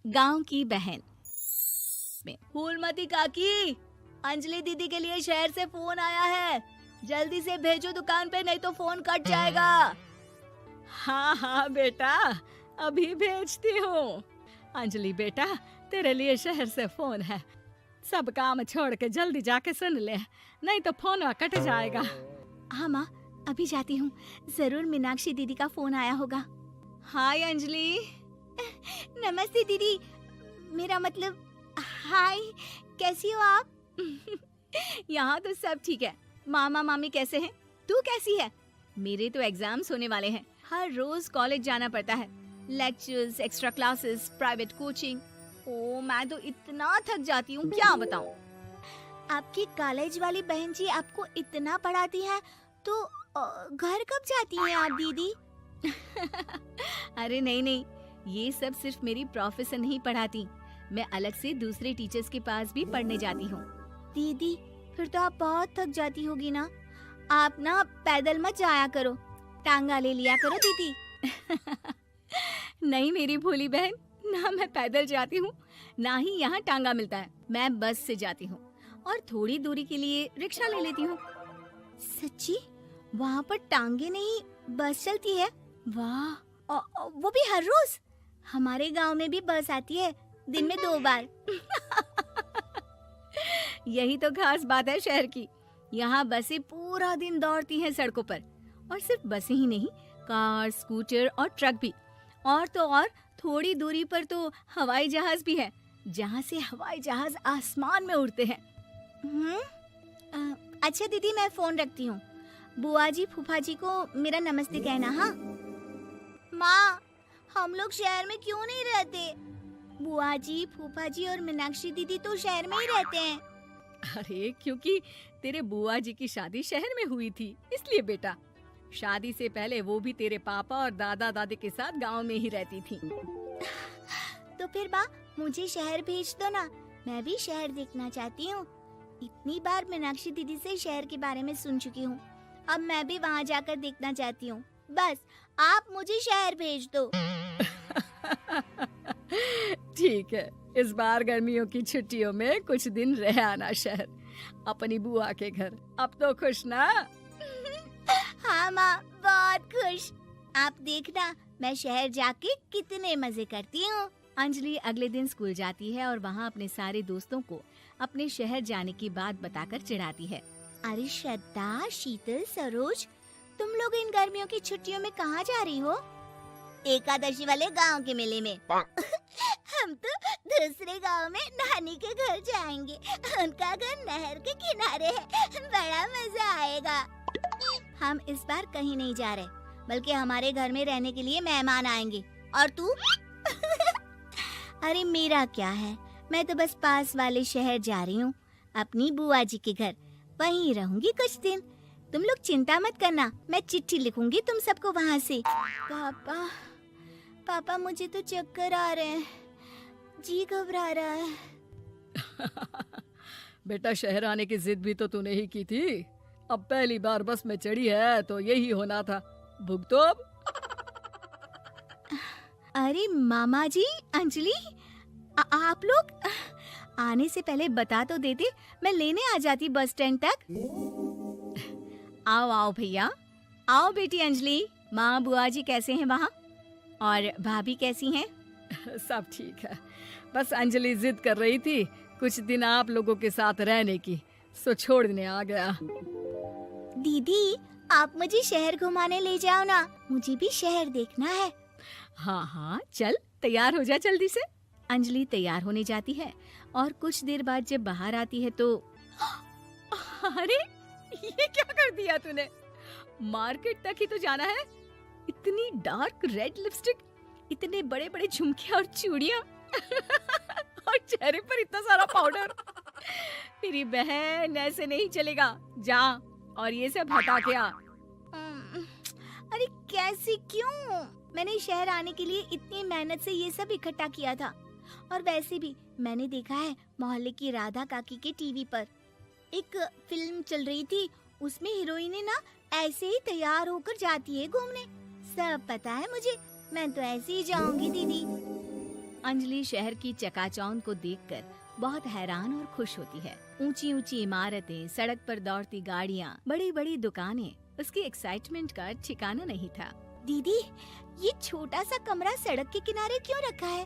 गांव की बहन में। फूलमती काकी, अंजलि दीदी के लिए शहर से फोन आया है, जल्दी से भेजो दुकान पे, नहीं तो फोन कट जाएगा। हाँ हाँ बेटा, अभी भेजती हूँ। अंजलि बेटा, तेरे लिए शहर से फोन है, सब काम छोड़ के जल्दी जाके सुन ले, नहीं तो फोन कट जाएगा। हाँ माँ, अभी जाती हूँ, जरूर मीनाक्षी दीदी का फोन आया होगा। हाय अंजलि। नमस्ते दीदी, मेरा मतलब हाय, कैसी हो आप? यहाँ तो सब ठीक है। मामा मामी कैसे हैं? तू कैसी है? मेरे तो एग्जाम्स होने वाले हैं, हर रोज कॉलेज जाना पड़ता है, lectures, extra classes, private coaching. ओ मैं तो इतना थक जाती हूँ, क्या बताऊँ। आपकी कॉलेज वाली बहन जी आपको इतना पढ़ाती है, तो घर कब जाती हैं आप दीदी? अरे नहीं नहीं, ये सब सिर्फ मेरी प्रोफेसर नहीं पढ़ाती, मैं अलग से दूसरे टीचर्स के पास भी पढ़ने जाती हूँ। दीदी फिर तो आप बहुत थक जाती होगी ना, आप ना पैदल मत जाया करो, टांगा ले लिया करो दीदी। नहीं मेरी भोली बहन, ना मैं पैदल जाती हूँ, ना ही यहाँ टांगा मिलता है, मैं बस से जाती हूँ और थोड़ी दूरी के लिए रिक्शा ले लेती हूँ। सच्ची? वहाँ पर टांगे नहीं बस चलती है? वाह, वो भी हर रोज? हमारे गांव में भी बस आती है, दिन में 2 बार। यही तो खास बात है शहर की, यहाँ बसें पूरा दिन दौड़ती हैं सड़कों पर, और सिर्फ बसें ही नहीं, कार, स्कूटर और ट्रक भी, और तो और थोड़ी दूरी पर तो हवाई जहाज भी है, जहाँ से हवाई जहाज आसमान में उड़ते हैं। अच्छा दीदी, मैं फोन रखती हूँ, बुआ जी फूफा जी को मेरा नमस्ते कहना। हाँ माँ, हम लोग शहर में क्यों नहीं रहते? बुआ जी, फूफा जी और मीनाक्षी दीदी तो शहर में ही रहते हैं। अरे क्योंकि तेरे बुआ जी की शादी शहर में हुई थी, इसलिए बेटा। शादी से पहले वो भी तेरे पापा और दादा दादी के साथ गांव में ही रहती थी। तो फिर बा, मुझे शहर भेज दो ना, मैं भी शहर देखना चाहती हूँ। इतनी बार मीनाक्षी दीदी से शहर के बारे में सुन चुकी हूँ, अब मैं भी वहाँ जाकर देखना चाहती हूँ। बस आप मुझे शहर भेज दो। ठीक है, इस बार गर्मियों की छुट्टियों में कुछ दिन रह आना शहर, अपनी बुआ के घर। अब तो खुश ना? हाँ माँ, बहुत खुश। आप देखना मैं शहर जाके कितने मजे करती हूँ। अंजलि अगले दिन स्कूल जाती है और वहाँ अपने सारे दोस्तों को अपने शहर जाने की बात बताकर चिढ़ाती है। अरे श्रद्धा, शीतल, सरोज, तुम लोग इन गर्मियों की छुट्टियों में कहाँ जा रही हो? एकादशी वाले गांव के मेले में। हम तो दूसरे गांव में नानी के घर जाएंगे, उनका घर नहर के किनारे है, बड़ा मजा आएगा। हम इस बार कहीं नहीं जा रहे, बल्कि हमारे घर में रहने के लिए मेहमान आएंगे। और तू? अरे मेरा क्या है, मैं तो बस पास वाले शहर जा रही हूँ, अपनी बुआ जी के घर, वहीं रहूंगी कुछ दिन। तुम लोग चिंता मत करना, मैं चिट्ठी लिखूंगी तुम सबको वहाँ से। पापा मुझे तो चक्कर आ रहे हैं, जी घबरा रहा है। बेटा, शहर आने की जिद भी तो तूने ही की थी, अब पहली बार बस में चढ़ी है तो यही होना था, भुगतो अब। अरे मामा जी, अंजलि, आप लोग आने से पहले बता तो देते, मैं लेने आ जाती बस स्टैंड तक। आओ आओ भैया, आओ बेटी अंजलि। माँ बुआ जी कैसे हैं वहाँ, और भाभी कैसी हैं? सब ठीक है, बस अंजलि जिद कर रही थी कुछ दिन आप लोगों के साथ रहने की, सो छोड़ने आ गया। दीदी, आप मुझे शहर घुमाने ले जाओ ना, मुझे भी शहर देखना है। हाँ हाँ चल, तैयार हो जा जल्दी से। अंजलि तैयार होने जाती है और कुछ देर बाद जब बाहर आती है तो अरे ये क्या कर दिया तूने, मार्केट तक ही तो जाना है, इतनी डार्क रेड लिपस्टिक, इतने बड़े बड़े झुमके और चूड़ियां और चेहरे पर इतना सारा पाउडर। मेरी बहन, ऐसे नहीं चलेगा, जा और ये सब हटा के आ। अरे कैसे, क्यों? मैंने शहर आने के लिए इतनी मेहनत से ये सब इकट्ठा किया था, और वैसे भी मैंने देखा है मोहल्ले की राधा काकी के टीवी पर एक फिल्म चल रही थी, उसमें हीरोइन ना ऐसे ही तैयार होकर जाती है घूमने। सब पता है मुझे, मैं तो ऐसे ही जाऊंगी दीदी। अंजलि शहर की चकाचौंध को देखकर बहुत हैरान और खुश होती है। ऊंची ऊंची इमारतें, सड़क पर दौड़ती गाड़ियाँ, बड़ी बड़ी दुकानें, उसकी एक्साइटमेंट का ठिकाना नहीं था। दीदी, ये छोटा सा कमरा सड़क के किनारे क्यों रखा है?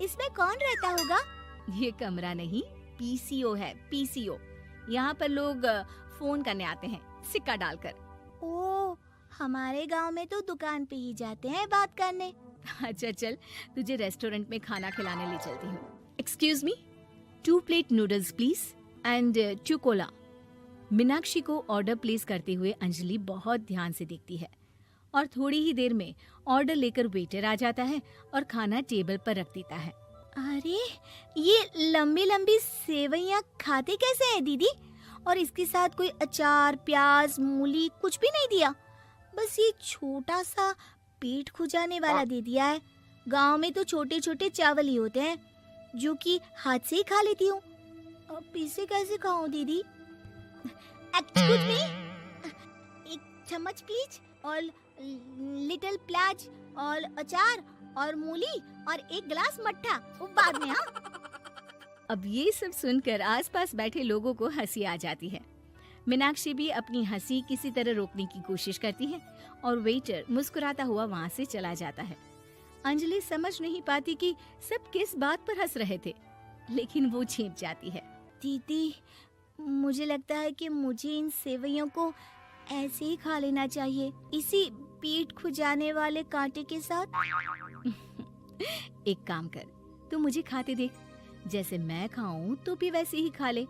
इसमें कौन रहता होगा? ये कमरा नहीं, पीसीओ है, पीसीओ। यहाँ पर लोग फोन करने आते हैं, सिक्का डालकर। ओह, हमारे गांव में तो दुकान पे ही जाते हैं बात करने। अच्छा चल, तुझे रेस्टोरेंट में खाना खिलाने ले चलती हूँ। Excuse me, 2 plate noodles please and 2 Cola. Meenakshi को ऑर्डर प्लेस करते हुए अंजलि बहुत ध्यान से देखती है और थोड़ी ही देर में ऑर्डर लेकर वेटर आ जाता है और खाना टेबल पर रख देता है। अरे, ये लंबी लंबी सेवइयाँ खाते कैसे हैं दीदी? और इसके साथ कोई अचार, प्याज, मूली कुछ भी नहीं दिया, बस ये छोटा सा पेट खुजाने वाला दे दिया है। गांव में तो छोटे छोटे चावल ही होते हैं जो कि हाथ से ही खा लेती हूँ। अब इसे कैसे खाऊं दीदी? एक्सक्यूज मी, एक चम्मच प्लीज, और लिटिल प्याज और अचार और मूली और एक गिलास मट्ठा, वो बाद में। हाँ, अब ये सब सुनकर आसपास बैठे लोगों को हंसी आ जाती है। मीनाक्षी भी अपनी हंसी किसी तरह रोकने की कोशिश करती है और वेटर मुस्कुराता हुआ वहाँ से चला जाता है। अंजलि समझ नहीं पाती कि सब किस बात पर हंस रहे थे, लेकिन वो छिप जाती है। दीदी, मुझे लगता है कि मुझे इन सेवइयों को ऐसे ही खा लेना चाहिए, इसी पेट खुजाने वाले कांटे के साथ। एक काम कर, तू मुझे खाते देख, जैसे मैं खाऊं तो भी वैसे ही खा ले।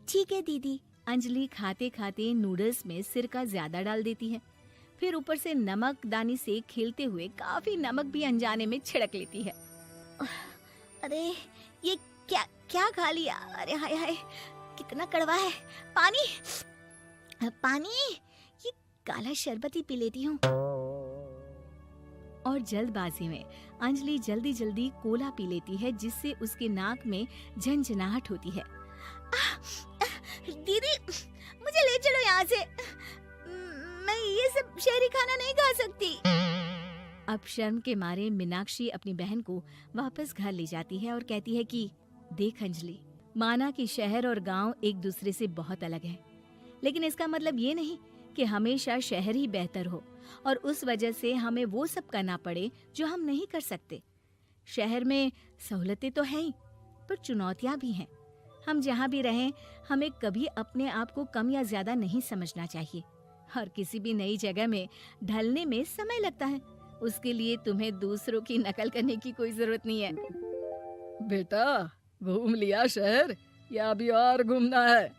ठीक है दीदी। अंजलि खाते खाते नूडल्स में सिरका ज्यादा डाल देती है, फिर ऊपर से नमक दानी से खेलते हुए काफी नमक भी अनजाने में छिड़क लेती है। अरे, ये क्या क्या खा लिया? अरे हाय हाय, कितना कड़वा है। पानी पानी, ये काला शरबत ही पी लेती हूँ। और जल्दबाजी में अंजलि जल्दी जल्दी कोला पी लेती है, जिससे उसके नाक में झंझनाहट होती है। दीदी, मुझे ले चलो यहाँ से। मैं ये सब शहरी खाना नहीं खा सकती। अब शर्म के मारे मीनाक्षी अपनी बहन को वापस घर ले जाती है और कहती है कि देख अंजलि, माना कि शहर और गांव एक दूसरे से बहुत अलग है, लेकिन इसका मतलब ये नहीं कि हमेशा शहर ही बेहतर हो और उस वजह से हमें वो सब करना पड़े जो हम नहीं कर सकते। शहर में सहूलतें तो हैं ही, पर चुनौतियां भी हैं। हम जहाँ भी रहें, हमें कभी अपने आप को कम या ज्यादा नहीं समझना चाहिए। और किसी भी नई जगह में ढलने में समय लगता है, उसके लिए तुम्हें दूसरों की नकल करने की कोई जरूरत नहीं है। बेटा, घूम लिया शहर या अभी और घूमना है?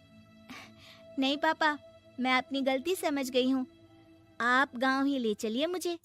नहीं पापा, मैं अपनी गलती समझ गई हूँ। आप गांव ही ले चलिए मुझे।